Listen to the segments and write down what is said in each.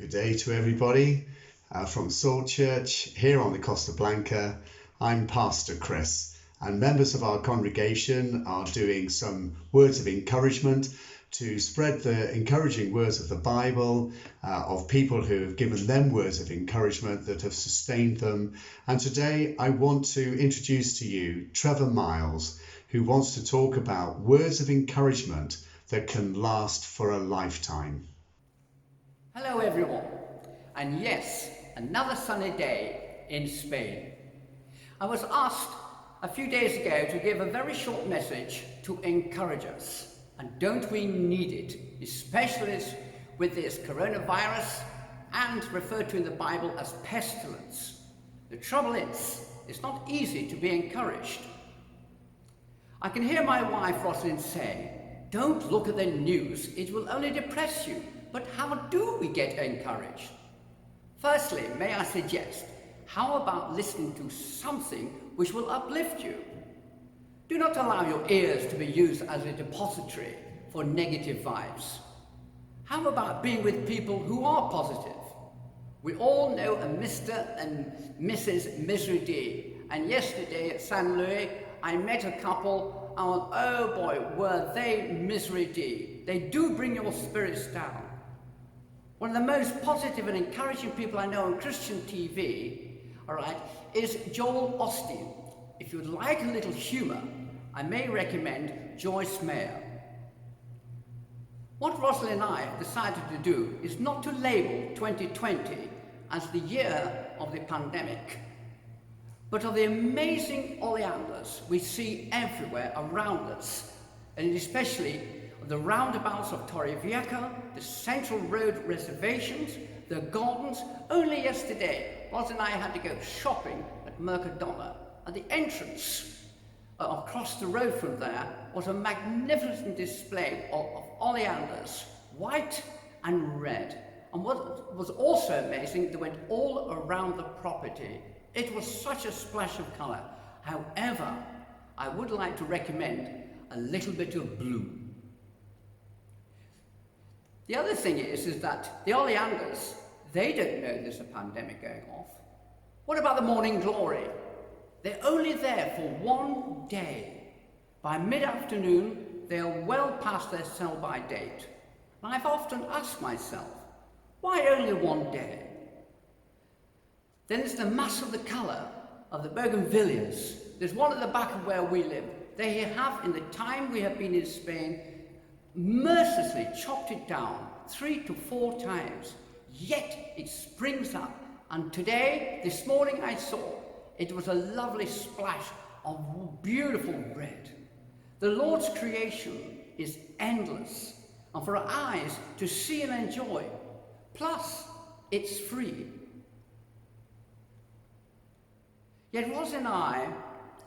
Good day to everybody from Salt Church here on the Costa Blanca. I'm Pastor Chris, and members of our congregation are doing some words of encouragement to spread the encouraging words of the Bible, of people who have given them words of encouragement that have sustained them. And today I want to introduce to you Trevor Miles, who wants to talk about words of encouragement that can last for a lifetime. Hello everyone, and yes, another sunny day in Spain. I was asked a few days ago to give a very short message to encourage us, and don't we need it, especially with this coronavirus and referred to in the Bible as pestilence. The trouble is, it's not easy to be encouraged. I can hear my wife Rosalind say, "Don't look at the news, it will only depress you." But how do we get encouraged? Firstly, may I suggest, how about listening to something which will uplift you? Do not allow your ears to be used as a depository for negative vibes. How about being with people who are positive? We all know a Mr. and Mrs. Misery D, and yesterday at San Luis, I met a couple, and oh boy, were they Misery D. They do bring your spirits down. One of the most positive and encouraging people I know on Christian TV, is Joel Osteen. If you'd like a little humour, I may recommend Joyce Meyer. What Rosalind and I have decided to do is not to label 2020 as the year of the pandemic, but of the amazing oleanders we see everywhere around us, and especially the roundabouts of Torrevieja, the Central Road reservations, the gardens. Only yesterday, Roz and I had to go shopping at Mercadona. At the entrance, across the road from there, was a magnificent display of oleanders, white and red. And what was also amazing, they went all around the property. It was such a splash of colour. However, I would like to recommend a little bit of blue. The other thing is that the oleanders, they don't know there's a pandemic going off. What about the morning glory? They're only there for one day. By mid-afternoon, they are well past their sell-by date. And I've often asked myself, why only one day? Then there's the mass of the colour of the bougainvilleas. There's one at the back of where we live. They have, in the time we have been in Spain, mercilessly chopped it down 3 to 4 times, yet it springs up. And today, this morning I saw, it was a lovely splash of beautiful red. The Lord's creation is endless, and for our eyes to see and enjoy. Plus, it's free. Yet Roz and I,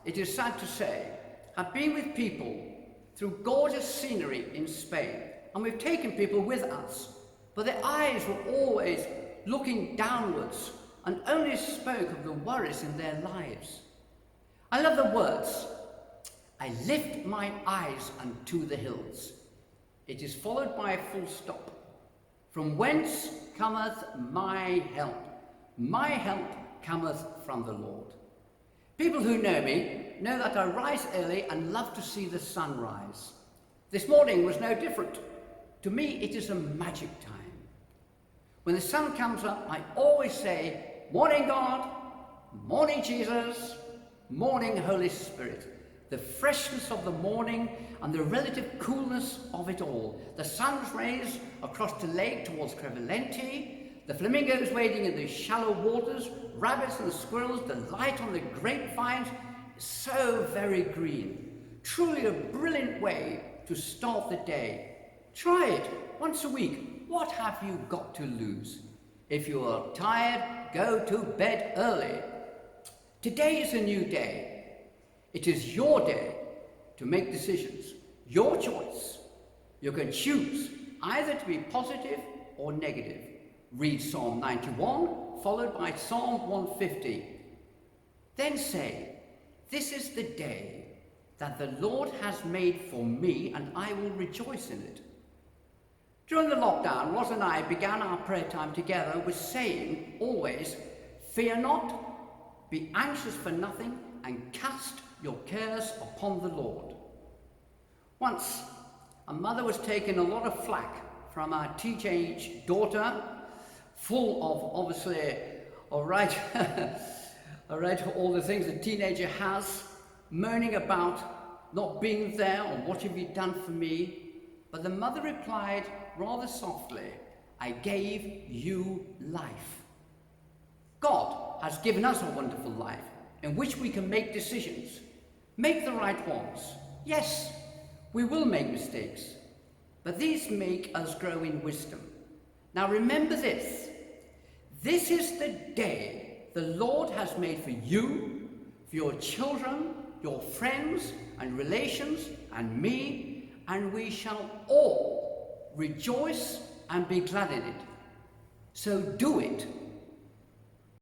it is sad to say, have been with people through gorgeous scenery in Spain, and we've taken people with us, but their eyes were always looking downwards and only spoke of the worries in their lives. I love the words, "I lift my eyes unto the hills." It is followed by a full stop. "From whence cometh my help? My help cometh from the Lord." People who know me know that I rise early and love to see the sunrise. This morning was no different. To me, it is a magic time. When the sun comes up, I always say, "Morning, God, morning, Jesus, morning, Holy Spirit." The freshness of the morning and the relative coolness of it all. The sun's rays across the lake towards Crevalenti, the flamingos wading in the shallow waters, rabbits and squirrels, the light on the grapevines, so very green. Truly a brilliant way to start the day. Try it once a week. What have you got to lose? If you are tired, go to bed early. Today is a new day. It is your day to make decisions. Your choice. You can choose either to be positive or negative. Read Psalm 91, followed by Psalm 150. Then say, "This is the day that the Lord has made for me, and I will rejoice in it." During the lockdown, Ros and I began our prayer time together with saying always, "Fear not, be anxious for nothing, and cast your cares upon the Lord." Once, a mother was taking a lot of flack from our teenage daughter, full of obviously, all right, all the things a teenager has, moaning about not being there or what have you done for me. But the mother replied rather softly, "I gave you life." God has given us a wonderful life in which we can make decisions, make the right ones. Yes, we will make mistakes, but these make us grow in wisdom. Now remember this. This is the day the Lord has made for you, for your children, your friends and relations, and me, and we shall all rejoice and be glad in it. So do it